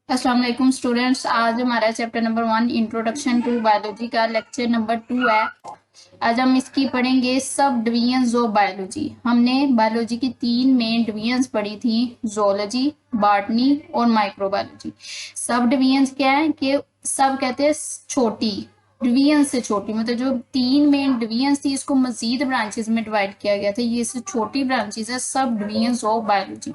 अस्सलाम वालेकुम स्टूडेंट्स। आज हमारा chapter number 1 introduction to biology का लेक्चर नंबर 2 है। आज हम इसकी पढ़ेंगे सब डिवीजन्स ऑफ बायोलॉजी। हमने बायोलॉजी की 3 मेन डिवीजन्स पढ़ी थी, जोलॉजी, बॉटनी और माइक्रोबायोलॉजी। सब डिवीजन्स क्या है कि सब कहते हैं छोटी डिवीजन से छोटी, मतलब जो 3 मेन डिवीजन्स थी इसको मजीद ब्रांचेस में डिवाइड किया गया था। ये से छोटी ब्रांचेस है सब डिवीजन्स ऑफ बायोलॉजी।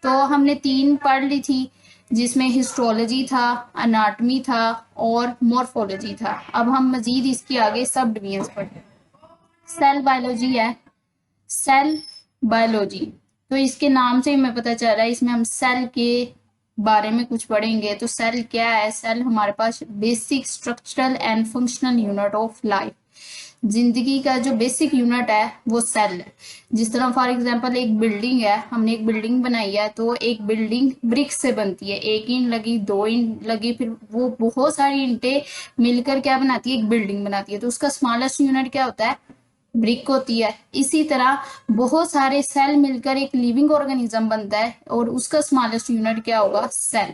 तो हमने 3 पढ़ ली थी, जिसमें हिस्टोलॉजी था, अनाटमी था और मॉर्फोलॉजी था। अब हम मजीद इसकी आगे सब डिवीजन्स पढ़ें। सेल बायोलॉजी है, सेल बायोलॉजी तो इसके नाम से ही हमें पता चल रहा है, इसमें हम सेल के बारे में कुछ पढ़ेंगे। तो सेल क्या है? सेल हमारे पास basic structural and functional unit of life. जिंदगी का जो बेसिक यूनिट है वो सेल है। जिस तरह फॉर एग्जांपल एक बिल्डिंग है, हमने एक बिल्डिंग बनाई है, तो एक बिल्डिंग ब्रिक से बनती है, 1 ईंट लगी, 2 ईंट लगी, फिर वो बहुत सारी ईंटें मिलकर क्या बनाती है? एक बिल्डिंग बनाती है। तो उसका स्मॉलेस्ट यूनिट क्या होता है? ब्रिक होती है। इसी तरह बहुत सारे सेल मिलकर एक लिविंग ऑर्गेनिज्म बनता है और उसका स्मॉलेस्ट यूनिट क्या होगा? सेल।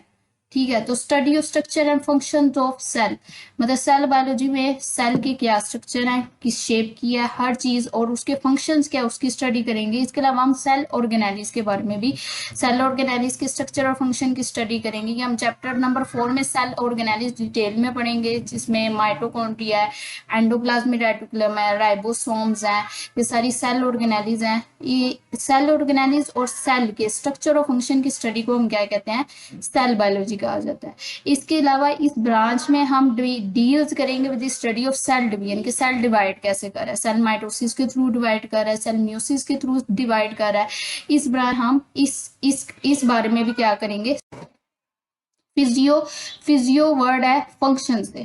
ठीक है, तो study of structure and function of cell, मतलब सेल बायोलॉजी में सेल के क्या स्ट्रक्चर है, किस शेप की है, हर चीज, और उसके फंक्शंस क्या, उसकी स्टडी करेंगे। इसके अलावा हम सेल ऑर्गेनेलिस के बारे में भी, सेल ऑर्गेनेलिस के स्ट्रक्चर और फंक्शन की स्टडी करेंगे। कि हम चैप्टर नंबर 4 में सेल ऑर्गेनेलिस डिटेल में पढ़ेंगे, जिसमें माइटोकॉन्ड्रिया है, एंडोप्लाज्मिक रेटिकुलम है, राइबोसोम्स हैं, ये सारी सेल ऑर्गेनेलिस हैं। ये सेल ऑर्गेनेलिस और सेल के स्ट्रक्चर और फंक्शन की स्टडी को हम क्या कहते हैं? सेल बायोलॉजी कहा जाता है। इसके अलावा इस ब्रांच में हम डील्स करेंगे with study of cell division, कि सेल डिवाइड कैसे कर रहा है, सेल माइटोसिस के थ्रू डिवाइड कर रहा है, सेल म्यूसिस के थ्रू डिवाइड कर रहा है। इस ब्रांच हम इस बारे में भी क्या करेंगे? फिजियो वर्ड है फंक्शन से।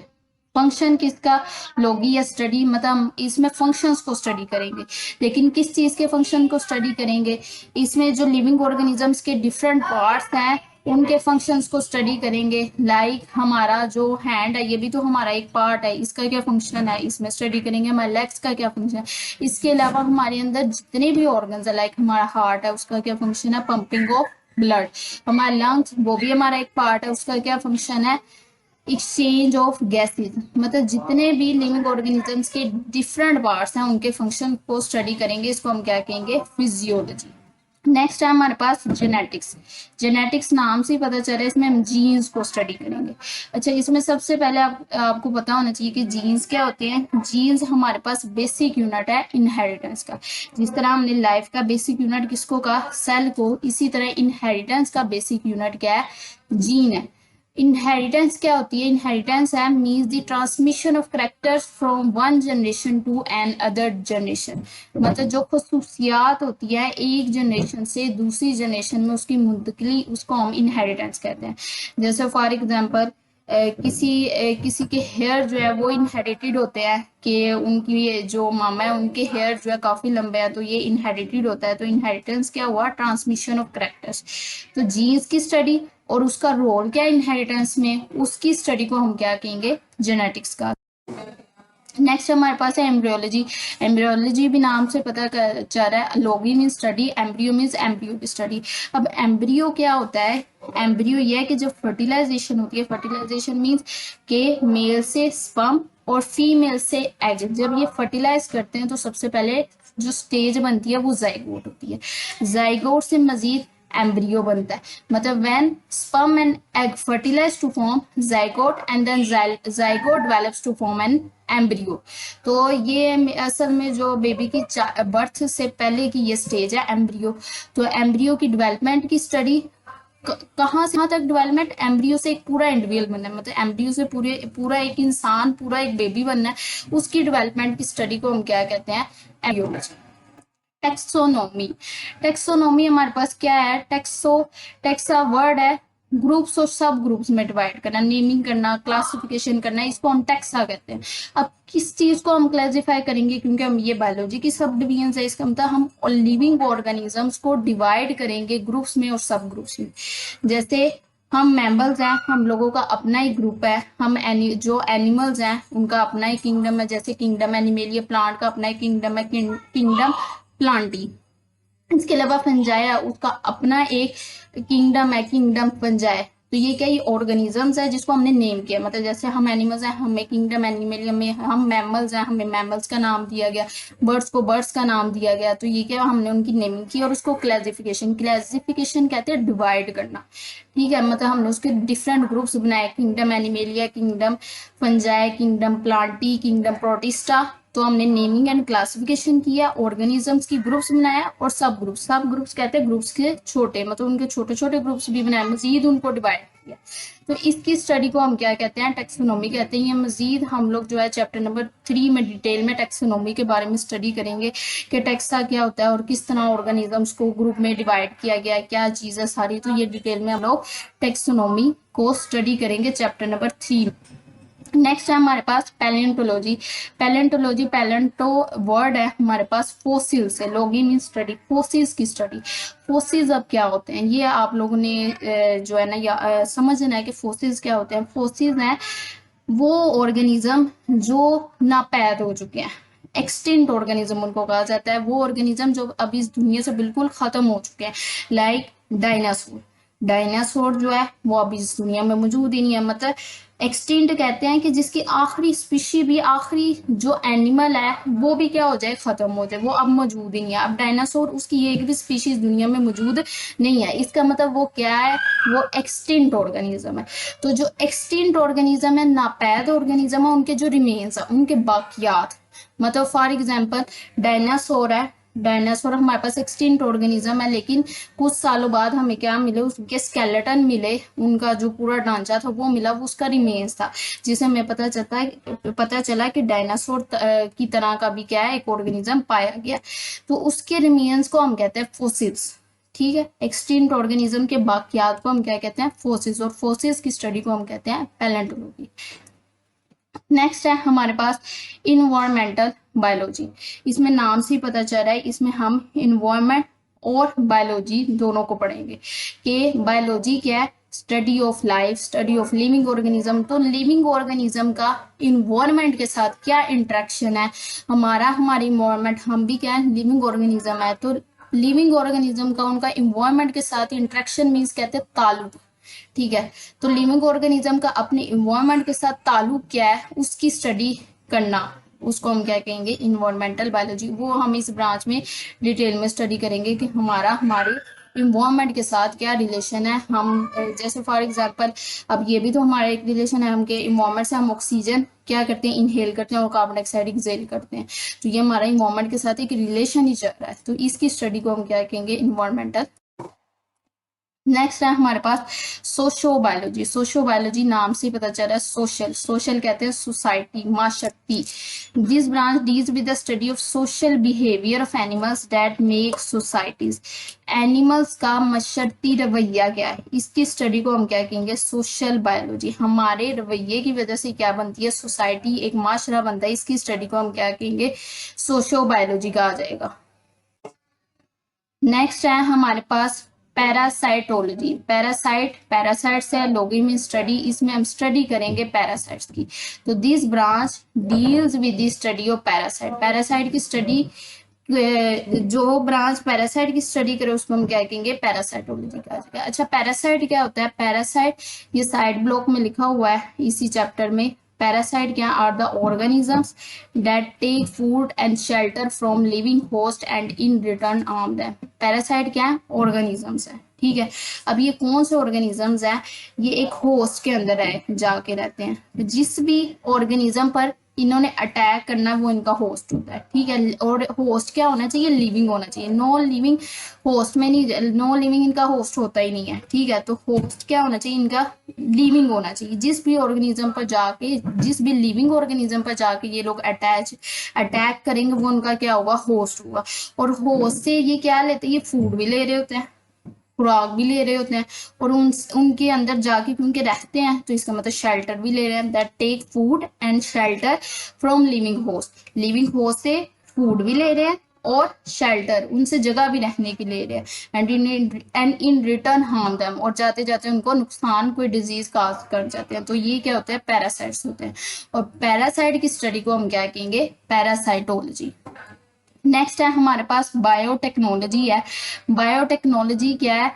फंक्शन किसका? लोगी या स्टडी, मतलब इसमें फंक्शंस को स्टडी करेंगे। लेकिन किस चीज के फंक्शन को स्टडी करेंगे? इसमें जो लिविंग ऑर्गेनिजम्स के डिफरेंट पार्ट्स हैं उनके फंक्शंस को स्टडी करेंगे। लाइक हमारा जो हैंड है, ये भी तो हमारा एक पार्ट है, इसका क्या फंक्शन है, इसमें स्टडी करेंगे। हमारे लेग्स का क्या फंक्शन है। इसके अलावा हमारे अंदर जितने भी ऑर्गन्स है, लाइक हमारा हार्ट है, उसका क्या फंक्शन है? Pumping of blood. हमारे लंग्स, वो भी हमारा एक पार्ट है, उसका क्या फंक्शन है? Exchange of gases. मतलब जितने भी लिविंग ऑर्गेनिजम्स के डिफरेंट पार्ट्स हैं उनके फंक्शन को स्टडी करेंगे। इसको हम क्या कहेंगे? फिजियोलॉजी। नेक्स्ट है हमारे पास जेनेटिक्स। जेनेटिक्स नाम से ही पता चल रहा है, इसमें हम जीन्स को स्टडी करेंगे। अच्छा, इसमें सबसे पहले आपको पता होना चाहिए कि जीन्स क्या होते हैं। जीन्स हमारे पास बेसिक यूनिट है इनहेरिटेंस का। जिस तरह हमने लाइफ का बेसिक यूनिट किसको कहा? सेल को। इसी तरह इनहेरिटेंस का बेसिक यूनिट क्या है? जीन है। इनहेरिटेंस क्या होती है? इनहेरिटेंस है means the transmission of characters from one generation to another generation. मतलब जो खसूसियात होती है एक जनरेशन से दूसरी जनरेशन में उसकी मुंतकली, उसको हम इनहेरिटेंस कहते हैं। जैसे फॉर एग्जांपल किसी के हेयर जो है वो इनहेरिटेड होते हैं, कि उनकी जो मामा है उनके हेयर जो है काफी लंबे हैं, तो ये इनहेरिटेड होता है। तो इनहेरिटेंस क्या हुआ? Transmission of characters. तो जीन्स की स्टडी और उसका रोल क्या इनहेरिटेंस में, उसकी स्टडी को हम क्या कहेंगे? जेनेटिक्स का। नेक्स्ट हमारे पास है एम्ब्रियोलॉजी। एम्ब्रियोलॉजी भी नाम से पता चल रहा है, लोगी mean study, embryo means embryo की स्टडी। अब एम्ब्रियो क्या होता है? एम्ब्रियो यह है कि जब फर्टिलाइजेशन होती है, फर्टिलाइजेशन मीन्स के मेल से स्पर्म और फीमेल से एग, जब ये फर्टिलाइज करते हैं तो सबसे पहले जो स्टेज बनती है वो जाइगोट होती है। जाइगोट से मजीद एम्ब्रियो बनता है। मतलब when sperm and egg fertilize to form zygote and then zygote develops to form an embryo. तो ये असल में जो बेबी की बर्थ से पहले की ये स्टेज है एम्ब्रियो। तो एम्ब्रियो की डेवलपमेंट की स्टडी, कहाँ से कहाँ तक डेवलपमेंट? एम्ब्रियो से एक पूरा इंडिविजुअल बनना है, मतलब एम्ब्रियो से पूरा एक इंसान, पूरा एक बेबी बनना है, उसकी डेवलपमेंट की स्टडी को हम क्या कहते हैं? एम्ब्रियोलॉजी। टेक्सोनोमी। टेक्सोनोमी हमारे पास क्या है? टेक्सा वर्ड है ग्रुप्स और सब ग्रुप्स में डिवाइड करना, नेमिंग करना, क्लासिफिकेशन करना, इसको हम टेक्सा कहते हैं। अब किस चीज को हम क्लासिफाई करेंगे? क्योंकि हम ये बायोलॉजी की सब डिवीजन है, इसका मतलब हम लिविंग ऑर्गेनिजम्स को डिवाइड करेंगे ग्रुप्स में और सब ग्रुप्स में। जैसे हम मैमल्स हैं, हम लोगों का अपना ही ग्रुप है। हम जो एनिमल्स हैं उनका अपना ही किंगडम है, जैसे किंगडम एनिमेलिया, प्लांट का अपना ही किंगडम है, किंगडम प्लांटी। इसके अलावा फंजाई उसका अपना एक किंगडम है, किंगडम फंजाई। तो ये क्या, ये ऑर्गेनिजम्स है जिसको हमने नेम किया, मतलब जैसे हम एनिमल्स हैं, हमें किंगडम एनिमलियम में, हम मैमल्स हैं, हमें मैमल्स का नाम दिया गया, बर्ड्स को बर्ड्स का नाम दिया गया। तो ये क्या, हमने उनकी नेमिंग की और उसको क्लासिफिकेशन, क्लासिफिकेशन कहते हैं डिवाइड करना, ठीक है। मतलब हमने उसके डिफरेंट ग्रुप्स बनाए, kingdom animalia, kingdom fungi, kingdom Plantae, kingdom protista. तो हमने नेमिंग एंड क्लासिफिकेशन किया, ऑर्गेनिजम्स की ग्रुप्स बनाया और सब ग्रुप्स, सब ग्रुप्स कहते हैं ग्रुप्स के छोटे, मतलब उनके छोटे छोटे ग्रुप्स भी बनाए, मजीद उनको डिवाइड किया। तो इसकी स्टडी को हम क्या कहते हैं, टेक्सोनोमी कहते हैं। ये मजीद हम लोग जो है चैप्टर नंबर 3 में डिटेल में टेक्सोनोमी के बारे में स्टडी करेंगे कि टेक्सा क्या होता है और किस तरह ऑर्गेनिजम्स को ग्रुप में डिवाइड किया गया है, क्या चीज़ें सारी। तो ये डिटेल में हम लोग टेक्सोनोमी को स्टडी करेंगे चैप्टर नंबर 3। नेक्स्ट है हमारे पास पैलेंटोलॉजी। पैलेंटोलॉजी, पैलेंटो वर्ड है हमारे पास फोसिल से, लॉगी मीन स्टडी, फोसिल्स की स्टडी। फोसिल्स अब क्या होते हैं, ये आप लोगों ने जो है ना समझना है कि फोसिल्स क्या होते हैं। फोसिल्स हैं वो ऑर्गेनिज्म जो नापैद हो चुके हैं, एक्सटिंक्ट ऑर्गेनिज्म उनको कहा जाता है, वो ऑर्गेनिज्म जो अभी इस दुनिया से बिल्कुल खत्म हो चुके हैं, लाइक डायनासोर। डायनासोर जो है वो अभी इस दुनिया में मौजूद ही नहीं है, मतलब एक्सटिंक्ट कहते हैं कि जिसकी आखिरी स्पीशी भी, आखिरी जो एनिमल है वो भी क्या हो जाए, खत्म हो जाए, वो अब मौजूद ही नहीं है। अब डायनासोर उसकी एक भी स्पीशीज दुनिया में मौजूद नहीं है, इसका मतलब वो क्या है, वो एक्सटिंक्ट ऑर्गेनिज्म है। तो जो एक्सटिंक्ट ऑर्गेनिज्म है, नापैद ऑर्गेनिज्म है, उनके जो रिमेन्स है, उनके बाकियात, मतलब फॉर एग्जाम्पल डायनासोर है, डायनासोर हमारे पास एक्सटिंक्ट ऑर्गेनिज्म है, लेकिन कुछ सालों बाद हमें क्या मिले, उसके स्केलेटन मिले, उनका जो पूरा ढांचा था वो मिला, वो उसका रिमेन्स था, जिसे हमें पता चला कि डायनासोर की तरह का भी क्या है, एक ऑर्गेनिज्म पाया गया। तो उसके रिमेन्स को हम कहते हैं फोसिल्स, ठीक है। एक्सटिंक्ट ऑर्गेनिज्म के बाकियात को हम क्या कहते हैं, फोसिल्स, और फोसिल्स की स्टडी को हम कहते हैं पैलेंटोलॉजी। नेक्स्ट है हमारे पास इन्वायरमेंटल बायोलॉजी। इसमें नाम से ही पता चल रहा है, इसमें हम इन्वायरमेंट और बायोलॉजी दोनों को पढ़ेंगे कि बायोलॉजी क्या है, study of life, study of living organism. तो लिविंग ऑर्गेनिज्म का इन्वायरमेंट के साथ क्या इंटरेक्शन है, हमारी इन्वायरमेंट, हम भी क्या है, लिविंग ऑर्गेनिज्म है। तो लिविंग ऑर्गेनिज्म का उनका इन्वायरमेंट के साथ इंटरेक्शन मीन्स कहते हैं ताल्लुक, ठीक है। तो लिविंग ऑर्गेनिज्म का अपने इन्वायरमेंट के साथ ताल्लुक क्या है, उसकी स्टडी करना, उसको हम क्या कहेंगे, इन्वायरमेंटल बायोलॉजी। वो हम इस ब्रांच में डिटेल में स्टडी करेंगे कि हमारे इन्वायरमेंट के साथ क्या रिलेशन है। हम जैसे फॉर एग्जांपल, अब ये भी तो हमारा एक रिलेशन है, हम के इन्वायरमेंट से हम ऑक्सीजन क्या करते हैं, इनहेल करते हैं, और कार्बन डाइऑक्साइड एक्सहेल करते हैं। तो ये हमारा इन्वायरमेंट के साथ एक रिलेशन ही चल रहा है, तो इसकी स्टडी को हम क्या कहेंगे, इन्वायरमेंटल। नेक्स्ट है हमारे पास सोशो बायोलॉजी। सोशो बायोलॉजी नाम से पता चल रहा है, सोशल, सोशल कहते हैं सोसाइटी, माशक्ति। This branch deals with the study of social behaviour of animals that make societies. Animals का मशर्ती रवैया क्या है, इसकी स्टडी को हम क्या कहेंगे, सोशल बायोलॉजी। हमारे रवैये की वजह से क्या बनती है, सोसाइटी, एक माशरा बनता है, इसकी स्टडी को हम क्या कहेंगे, सोशो बायोलॉजी कहा जाएगा। नेक्स्ट है हमारे पास पैरासाइटोलॉजी। पैरासाइट से लोगी में स्टडी, इसमें हम स्टडी करेंगे पैरासाइट्स की। तो this branch deals with the study of parasite. Parasite की स्टडी, जो ब्रांच पैरासाइट की स्टडी करे उसको हम क्या कहेंगे, पैरासाइटोलॉजी कहा जाएगा। अच्छा, पैरासाइट क्या होता है, पैरासाइट ये साइड ब्लॉक में लिखा हुआ है इसी चैप्टर में। पैरासाइट क्या are the organisms that take food and shelter from living host and in return harm them. Parasite क्या है, ऑर्गेनिजम्स है, ठीक है। अब ये कौन से ऑर्गेनिजम्स है, ये एक होस्ट के अंदर जाके रहते हैं। जिस भी ऑर्गेनिज्म पर इन्होंने अटैक करना वो इनका होस्ट होता है, ठीक है। और होस्ट क्या होना चाहिए, लिविंग होना चाहिए। नो लिविंग होस्ट में नहीं, नो लिविंग इनका होस्ट होता ही नहीं है, ठीक है। तो होस्ट क्या होना चाहिए, इनका लिविंग होना चाहिए। जिस भी ऑर्गेनिज्म पर जाके, जिस भी लिविंग ऑर्गेनिज्म पर जाके ये लोग अटैक करेंगे, वो उनका क्या होगा, होस्ट होगा। और होस्ट से ये क्या लेते हैं, ये फूड भी ले रहे होते हैं, खुराक भी ले रहे होते हैं, और उनके अंदर जाके उनके रहते हैं, तो इसका मतलब शेल्टर भी ले रहे हैं। That take food and shelter from living host. Living host से फूड भी ले रहे हैं और शेल्टर, उनसे जगह भी रहने की ले रहे हैं। And in return harm them, और जाते जाते उनको नुकसान, कोई डिजीज काज कर जाते हैं। तो ये क्या होता है, पैरासाइट्स होते हैं। और पैरासाइट की स्टडी को हम क्या कहेंगे, पैरासाइटोलॉजी। नेक्स्ट है हमारे पास बायोटेक्नोलॉजी है। बायोटेक्नोलॉजी क्या है?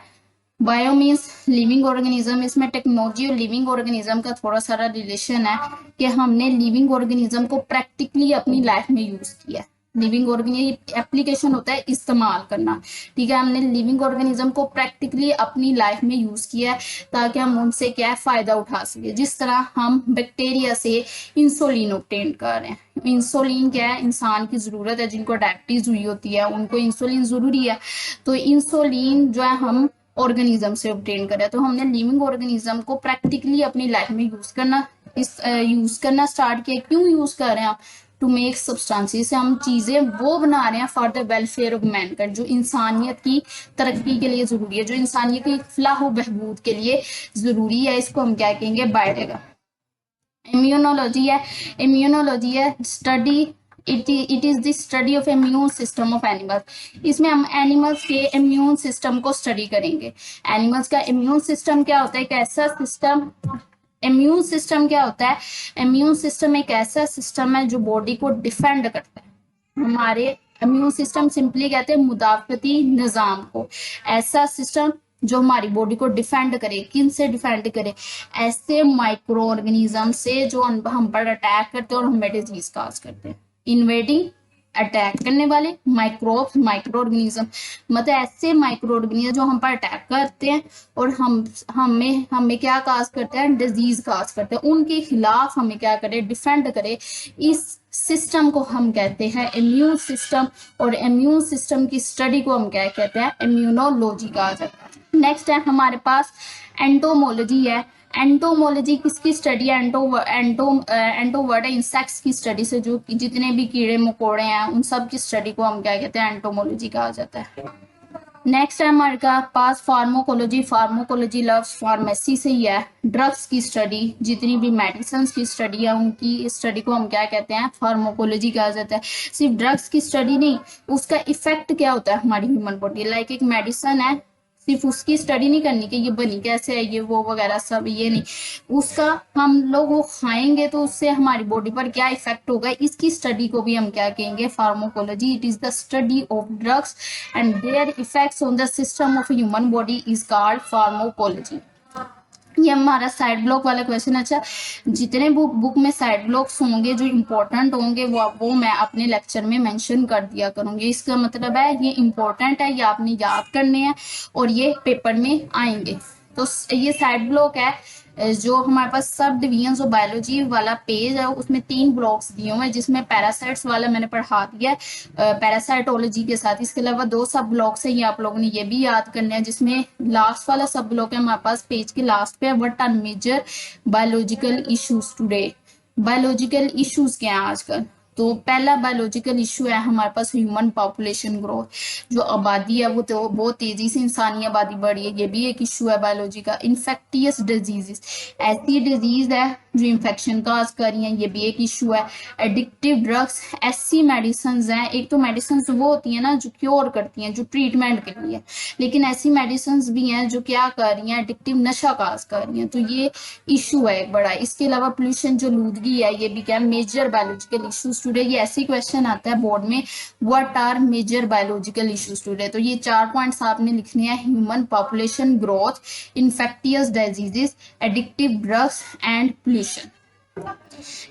बायो मीन्स लिविंग ऑर्गेनिज्म, इसमें टेक्नोलॉजी और लिविंग ऑर्गेनिज्म का थोड़ा सारा रिलेशन है कि हमने लिविंग ऑर्गेनिज्म को प्रैक्टिकली अपनी लाइफ में यूज किया है। लिविंग ऑर्गेनिज्म एप्लीकेशन होता है इस्तेमाल करना, ठीक है। हमने लिविंग ऑर्गेनिज्म को प्रैक्टिकली अपनी लाइफ में यूज किया है ताकि हम उनसे क्या है फायदा उठा सके। जिस तरह हम बैक्टीरिया से इंसुलिन ऑब्टेन कर रहे हैं। इंसुलिन क्या है? इंसान की जरूरत है, जिनको डायबिटीज हुई होती है उनको इंसुलिन जरूरी है। तो इंसुलिन जो है हम ऑर्गेनिज्म से ऑब्टेन करें। तो हमने लिविंग ऑर्गेनिज्म को प्रैक्टिकली अपनी लाइफ में यूज करना स्टार्ट किया। क्यों यूज कर रहे हैं आप? टू मेक सब्सटेंसेस, हम चीजें वो बना रहे हैं for the welfare of Mankind, जो इंसानियत की तरक्की के लिए जरूरी है, जो इंसानियत की फलाह व बहबूद के लिए जरूरी है। इसको हम क्या कहेंगे? बायोटेक। इम्यूनोलॉजी है। इम्यूनोलॉजी है study, it is the study of immune system of animals. इसमें हम एनिमल्स के इम्यून सिस्टम को स्टडी करेंगे। एनिमल्स का इम्यून सिस्टम क्या होता है? एक ऐसा सिस्टम, इम्यून सिस्टम क्या होता है? इम्यून सिस्टम एक ऐसा सिस्टम है जो बॉडी को डिफेंड करता है। हमारे इम्यून सिस्टम सिंपली कहते हैं मुदाफती निजाम को, ऐसा सिस्टम जो हमारी बॉडी को डिफेंड करे। किन से डिफेंड करे? ऐसे माइक्रो ऑर्गेनिज्म से जो हम पर अटैक करते हैं और हमें डिजीज काज करते हैं। इन्वेडिंग, अटैक करने वाले, माइक्रोब्स, माइक्रो ऑर्गेनिज्म, मतलब ऐसे माइक्रो ऑर्गेनिज्म जो हम पर अटैक करते हैं और हमें हमें क्या काज करते हैं? डिजीज काज करते हैं। उनके खिलाफ हमें क्या करे? डिफेंड करे। इस सिस्टम को हम कहते हैं इम्यून सिस्टम, और इम्यून सिस्टम की स्टडी को हम क्या कहते हैं? इम्यूनोलॉजी कहा जाता है। नेक्स्ट है हमारे पास एंटोमोलॉजी है। एंटोमोलॉजी किसकी स्टडी है? एंटो वर्ड है इंसेक्ट्स की स्टडी से, जो जितने भी कीड़े मकोड़े हैं उन सब की स्टडी को हम क्या कहते हैं? एंटोमोलॉजी कहा जाता है। नेक्स्ट है हमारे पास फार्माकोलॉजी। फार्माकोलॉजी लव्स फार्मेसी से ही है। ड्रग्स की स्टडी, जितनी भी मेडिसिन की स्टडी है उनकी स्टडी को हम क्या कहते हैं? फार्माकोलॉजी कहा जाता है। सिर्फ ड्रग्स की स्टडी नहीं, उसका इफेक्ट क्या होता है हमारी ह्यूमन बॉडी, लाइक एक मेडिसिन है, सिर्फ उसकी स्टडी नहीं करनी कि ये बनी कैसे है, ये वो वगैरह सब, ये नहीं। उसका हम लोग वो खाएंगे तो उससे हमारी बॉडी पर क्या इफेक्ट होगा, इसकी स्टडी को भी हम क्या कहेंगे? Pharmacology. It is the study of drugs and there effects on the system of human body is called pharmacology. ये हमारा साइड ब्लॉक वाला क्वेश्चन। अच्छा, जितने बुक में साइड ब्लॉक्स होंगे जो इम्पोर्टेंट होंगे वो मैं अपने लेक्चर में मेंशन कर दिया करूंगी। इसका मतलब है ये इम्पोर्टेंट है, ये आपने याद करने हैं और ये पेपर में आएंगे। तो ये साइड ब्लॉक है जो हमारे पास सब डिवीजन ऑफ बायोलॉजी वाला पेज है, उसमें 3 ब्लॉक्स दिए हुए हैं, जिसमें पैरासाइट्स वाला मैंने पढ़ा दिया है पैरासाइटोलॉजी के साथ। इसके अलावा 2 सब ब्लॉक्स है, ये आप लोगों ने ये भी याद करना है, जिसमें लास्ट वाला सब ब्लॉक है हमारे पास पेज के लास्ट पे, what are major biological issues today. Biological issues क्या है आजकल? तो पहला बायोलॉजिकल इशू है हमारे पास ह्यूमन पॉपुलेशन ग्रोथ, जो आबादी है वो तो बहुत तेजी से इंसानी आबादी बढ़ी है, ये भी एक इशू है बायोलॉजी का। इन्फेक्टियस डिजीजेस, ऐसी डिजीज है जो इन्फेक्शन काज कर रही हैं, ये भी एक इशू है। एडिक्टिव ड्रग्स, ऐसी मेडिसिन हैं, एक तो मेडिसिन वो होती है ना जो क्योर करती हैं, जो ट्रीटमेंट के लिए, लेकिन ऐसी मेडिसिन भी हैं जो क्या कर रही हैं? एडिक्टिव नशा काज कर रही हैं। तो ये इशू है एक बड़ा। इसके अलावा पोल्यूशन, जो लूदगी है, ये भी क्या? Major biological issues today. ये ऐसी क्वेश्चन आता है बोर्ड में, what are major biological issues today. तो ये 4 पॉइंट्स आपने लिखने हैं, human population growth, infectious diseases, addictive drugs and pollution.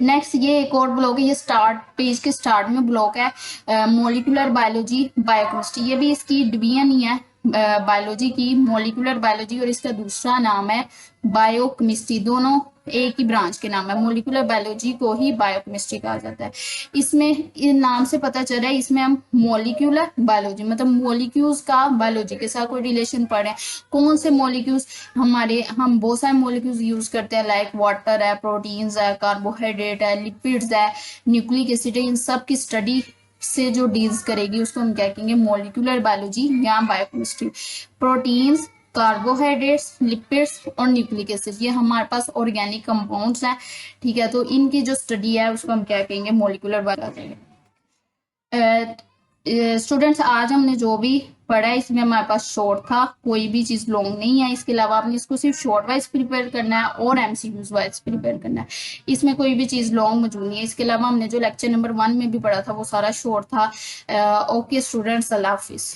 Next ये एक और ब्लॉक है, ये स्टार्ट पेज के स्टार्ट में ब्लॉक है मॉलिक्यूलर बायोलॉजी, बायोकेमिस्ट्री। ये भी इसकी डिवीजन ही है बायोलॉजी की, मॉलिक्यूलर बायोलॉजी, और इसका दूसरा नाम है बायोकेमिस्ट्री। दोनों एक ही ब्रांच के नाम है। मॉलिक्यूलर बायोलॉजी को ही बायोकेमिस्ट्री कहा जाता है। इसमें इस नाम से पता चल रहा है, इसमें हम मॉलिक्यूलर बायोलॉजी मतलब मॉलिक्यूल्स का बायोलॉजी के साथ कोई रिलेशन पढ़े। कौन से मॉलिक्यूल्स? हम बहुत सारे मॉलिक्यूल्स यूज करते हैं, लाइक वाटर है, प्रोटीन्स है, कार्बोहाइड्रेट है, लिपिड्स है, न्यूक्लिक एसिड है। इन सब की स्टडी से जो डील्स करेगी उसको हम क्या कहेंगे? मॉलिक्यूलर बायोलॉजी या बायोकेमिस्ट्री। प्रोटीन्स, कार्बोहाइड्रेट्स, लिपिड्स और न्यूक्लिक एसिड, ये हमारे पास ऑर्गेनिक कंपाउंड्स हैं, ठीक है। तो इनकी जो स्टडी है उसको हम क्या कहेंगे? Molecular biology. स्टूडेंट्स, आज हमने जो भी पढ़ा है, इसमें हमारे पास शॉर्ट था, कोई भी चीज लॉन्ग नहीं है। इसके अलावा आपने इसको सिर्फ शॉर्ट वाइज प्रिपेयर करना है और एमसीक्यूज वाइज प्रिपेयर करना है, इसमें कोई भी चीज लॉन्ग मौजूद नहीं है। इसके अलावा हमने जो लेक्चर नंबर 1 में भी पढ़ा था वो सारा शॉर्ट था। ओके स्टूडेंट्स, अल्लाह हाफिज।